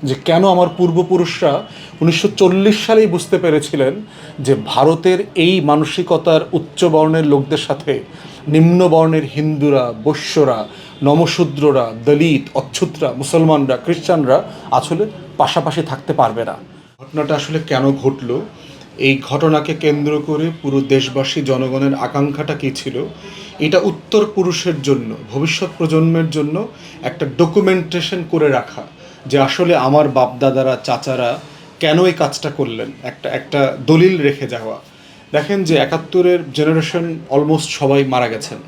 যে কেন আমার পূর্বপুরুষরা 1940 সালেই বুঝতে পেরেছিলেন যে ভারতের এই মানসিকতার উচ্চ বর্ণের লোকদের সাথে নিম্ন বর্ণের হিন্দুরা, বৈশ্যরা, নমশূদ্ররা, দলিত, অচ্ছুতরা, মুসলমানরা, খ্রিস্টানরা আসলে পাশাপাশি থাকতে পারবে না। ঘটনাটা আসলে কেন ঘটলো, এই ঘটনাকে কেন্দ্র করে পুরো দেশবাসী জনগণের আকাঙ্ক্ষাটা কী ছিল, এটা উত্তর পুরুষের জন্য, ভবিষ্যৎ প্রজন্মের জন্য একটা ডকুমেন্টেশন করে রাখা, যে আসলে আমার বাপদাদারা, চাচারা কেন এই কাজটা করলেন, একটা একটা দলিল রেখে যাওয়া। দেখেন যে 71-এর জেনারেশন অলমোস্ট সবাই মারা গেছেন।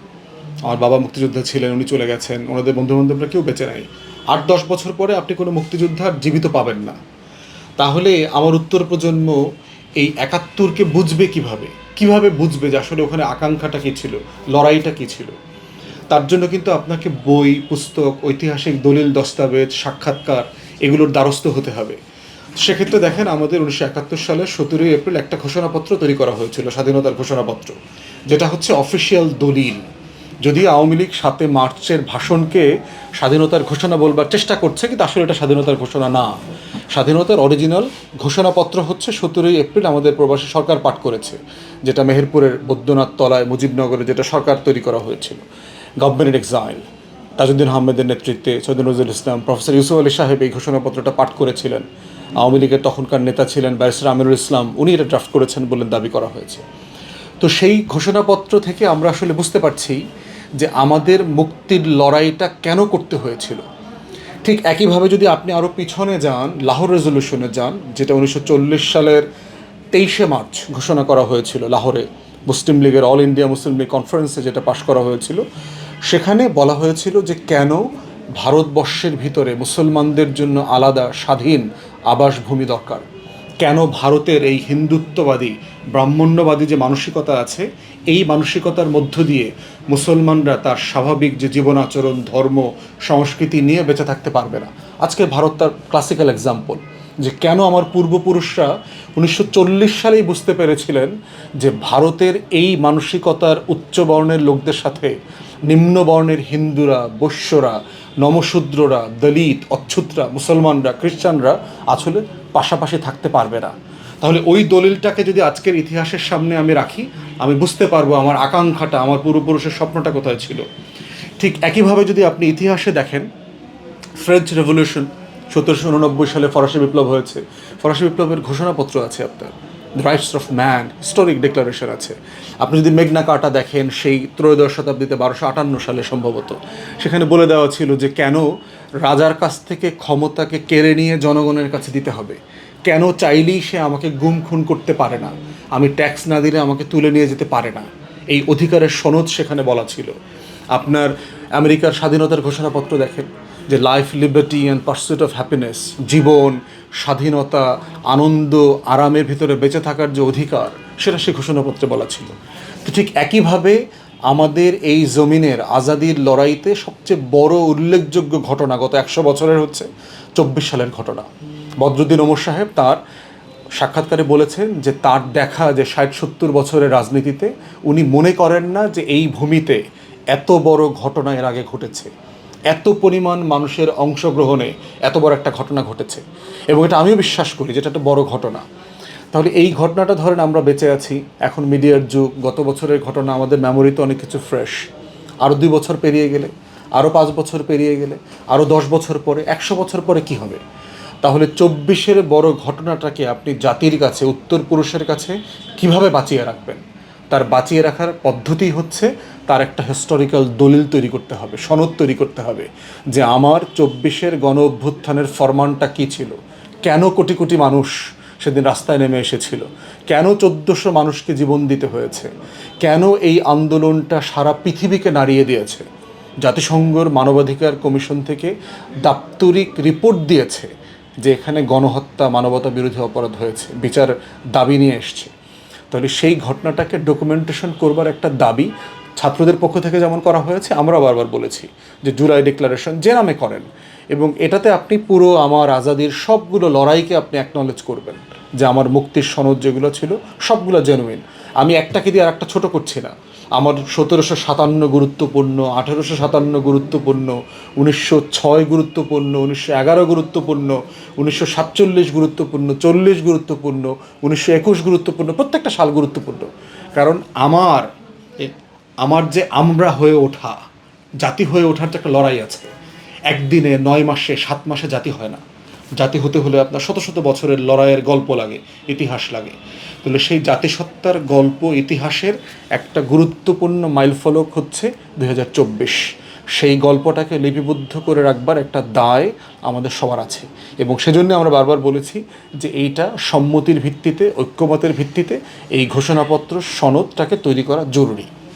আমার বাবা মুক্তিযোদ্ধা ছিলেন, উনি চলে গেছেন, ওনাদের বন্ধুবান্ধবরা কেউ বেঁচে নাই। 8-10 বছর পরে আপনি কোনো মুক্তিযোদ্ধা জীবিত পাবেন না। তাহলে আমার উত্তর প্রজন্ম এই 71-কে বুঝবে কিভাবে, কিভাবে বুঝবে যে আসলে ওখানে আকাঙ্ক্ষাটা কী ছিল, লড়াইটা কী ছিল। তার জন্য কিন্তু আপনাকে বই, পুস্তক, ঐতিহাসিক দলিল, দস্তাবেজ, সাক্ষাৎকার এগুলোর দ্বারস্থ হতে হবে। সেক্ষেত্রে দেখেন আমাদের 1971 সালের 17 এপ্রিল একটা ঘোষণাপত্র তৈরি করা হয়েছিল, স্বাধীনতার ঘোষণাপত্র, যেটা হচ্ছে অফিসিয়াল দলিল। যদিও আওয়ামী লীগ 7 মার্চের ভাষণকে স্বাধীনতার ঘোষণা বলবার চেষ্টা করছে, কিন্তু আসলে এটা স্বাধীনতার ঘোষণা না। স্বাধীনতার অরিজিনাল ঘোষণাপত্র হচ্ছে 17 এপ্রিল আমাদের প্রবাসী সরকার পাঠ করেছে, যেটা মেহেরপুরের বৈদ্যনাথ তলায় মুজিবনগরে যেটা সরকার তৈরি করা হয়েছিল, গভর্নমেন্ট ইন এক্সাইল, তাজউদ্দিন আহমেদের নেতৃত্বে সৈয়দ নজরুল ইসলাম, প্রফেসর ইউসুফ আলী সাহেব এই ঘোষণাপত্রটা পাঠ করেছিলেন। আওয়ামী লীগের তখনকার নেতা ছিলেন ব্যারিস্টার আমিরুল ইসলাম, উনি এটা ড্রাফট করেছেন বলে দাবি করা হয়েছে। তো সেই ঘোষণাপত্র থেকে আমরা আসলে বুঝতে পারছি যে আমাদের মুক্তির লড়াইটা কেন করতে হয়েছিল। ঠিক একইভাবে যদি আপনি আরও পিছনে যান, লাহোর রেজলিউশনে যান, যেটা 1940 সালের 23শে মার্চ ঘোষণা করা হয়েছিল লাহোরে, মুসলিম লীগের অল ইন্ডিয়া মুসলিম লীগ কনফারেন্সে যেটা পাশ করা হয়েছিল, সেখানে বলা হয়েছিল যে কেন ভারতবর্ষের ভিতরে মুসলমানদের জন্য আলাদা স্বাধীন আবাসভূমি দরকার, কেন ভারতের এই হিন্দুত্ববাদী, ব্রাহ্মণ্যবাদী যে মানসিকতা আছে, এই মানসিকতার মধ্য দিয়ে মুসলমানরা তার স্বাভাবিক যে জীবন আচরণ, ধর্ম, সংস্কৃতি নিয়ে বেঁচে থাকতে পারবে না। আজকে ভারত তার ক্লাসিক্যাল এক্সাম্পল, যে কেন আমার পূর্বপুরুষরা 1940 সালেই বুঝতে পেরেছিলেন যে ভারতের এই মানসিকতার উচ্চ বর্ণের লোকদের সাথে নিম্ন বর্ণের হিন্দুরা, বৈশ্যরা, নমশূদ্ররা, দলিত, অচ্ছুতরা, মুসলমানরা, খ্রিস্টানরা আসলে পাশাপাশি থাকতে পারবে না। তাহলে ওই দলিলটাকে যদি আজকের ইতিহাসের সামনে আমি রাখি, আমি বুঝতে পারবো আমার আকাঙ্ক্ষাটা, আমার পূর্বপুরুষের স্বপ্নটা কোথায় ছিল। ঠিক একইভাবে যদি আপনি ইতিহাসে দেখেন, ফ্রেঞ্চ রেভলিউশন 1789 সালে ফরাসি বিপ্লব হয়েছে, ফরাসি বিপ্লবের ঘোষণাপত্র আছে আপনার, the rights of man, historic declaration আছে। আপনি যদি মেঘনা কার্টা দেখেন, সেই ত্রয়োদশ শতাব্দীতে 1258 সালে সম্ভবত, সেখানে বলে দেওয়া ছিল যে কেন রাজার কাছ থেকে ক্ষমতাকে কেড়ে নিয়ে জনগণের কাছে দিতে হবে, কেন চাইলেই সে আমাকে গুম খুন করতে পারে না, আমি ট্যাক্স না দিলে আমাকে তুলে নিয়ে যেতে পারে না, এই অধিকারের সনদ সেখানে বলা ছিল। আপনার আমেরিকার স্বাধীনতার ঘোষণাপত্র দেখেন, যে life, liberty and pursuit of happiness, জীবন, স্বাধীনতা, আনন্দ, আরামের ভিতরে বেঁচে থাকার যে অধিকার, সেটা সে ঘোষণাপত্রে বলা ছিল। তো ঠিক একইভাবে আমাদের এই জমিনের আজাদির লড়াইতে সবচেয়ে বড় উল্লেখযোগ্য ঘটনা গত 100 বছরের হচ্ছে 24 সালের ঘটনা। বদরুদ্দিন ওমর সাহেব তার সাক্ষাৎকারে বলেছেন যে তার দেখা যে 60-70 বছরের রাজনীতিতে উনি মনে করেন না যে এই ভূমিতে এত বড় ঘটনা এর আগে ঘটেছে, এত পরিমাণ মানুষের অংশগ্রহণে এত বড় একটা ঘটনা ঘটেছে, এবং এটা আমিও বিশ্বাস করি যেটা একটা বড় ঘটনা। তাহলে এই ঘটনাটা ধরেন আমরা বেঁচে আছি, এখন মিডিয়ার যুগ, গত বছরের ঘটনা আমাদের মেমোরিতে অনেক কিছু ফ্রেশ। আরও 2 বছর পেরিয়ে গেলে, আরও 5 বছর পেরিয়ে গেলে, আরও 10 বছর পরে, 100 বছর পরে কি হবে? তাহলে 24-এর বড় ঘটনাটাকে আপনি জাতির কাছে, উত্তর পুরুষের কাছে কিভাবে বাঁচিয়ে রাখবেন? তার বাঁচিয়ে রাখার পদ্ধতি হচ্ছে তার একটা হিস্টোরিক্যাল দলিল তৈরি করতে হবে, সনদ তৈরি করতে হবে, যে আমার 24-এর গণ অভ্যুত্থানের ফরমানটা কী ছিল, কেন কোটি কোটি মানুষ সেদিন রাস্তায় নেমে এসেছিল, কেন 1400 মানুষকে জীবন দিতে হয়েছে, কেন এই আন্দোলনটা সারা পৃথিবীকে নাড়িয়ে দিয়েছে। জাতিসংঘের মানবাধিকার কমিশন থেকে দাপ্তরিক রিপোর্ট দিয়েছে যে এখানে গণহত্যা, মানবতা বিরোধী অপরাধ হয়েছে, বিচার দাবি নিয়ে এসছে। তাহলে সেই ঘটনাটাকে ডকুমেন্টেশন করবার একটা দাবি ছাত্রদের পক্ষ থেকে যেমন করা হয়েছে, আমরা বারবার বলেছি যে জুলাই ডিক্লারেশন যে নামে করেন, এবং এটাতে আপনি পুরো আমার আজাদির সবগুলো লড়াইকে আপনি অ্যাকনলেজ করবেন, যে আমার মুক্তির সনদ যেগুলো ছিল সবগুলো জেনুইন। আমি একটাকে দিয়ে আর একটা ছোটো করছি না। আমার 1757 গুরুত্বপূর্ণ, 1857 গুরুত্বপূর্ণ, 1906 গুরুত্বপূর্ণ, 1911 গুরুত্বপূর্ণ, 1947 গুরুত্বপূর্ণ, 40 গুরুত্বপূর্ণ, 1921 গুরুত্বপূর্ণ, প্রত্যেকটা সাল গুরুত্বপূর্ণ। কারণ আমার যে আমরা হয়ে ওঠা, জাতি হয়ে ওঠার যে একটা লড়াই আছে, একদিনে 9 মাসে 7 মাসে জাতি হয় না। জাতি হতে হলে আপনার শত শত বছরের লড়াইয়ের গল্প লাগে, ইতিহাস লাগে। তাহলে সেই জাতিসত্তার গল্প, ইতিহাসের একটা গুরুত্বপূর্ণ মাইলফলক হচ্ছে 2024। সেই গল্পটাকে লিপিবদ্ধ করে রাখবার একটা দায় আমাদের সবার আছে, এবং সেজন্য আমরা বারবার বলেছি যে এইটা সম্মতির ভিত্তিতে, ঐক্যমতের ভিত্তিতে এই ঘোষণাপত্র সনদটাকে তৈরি করা জরুরি।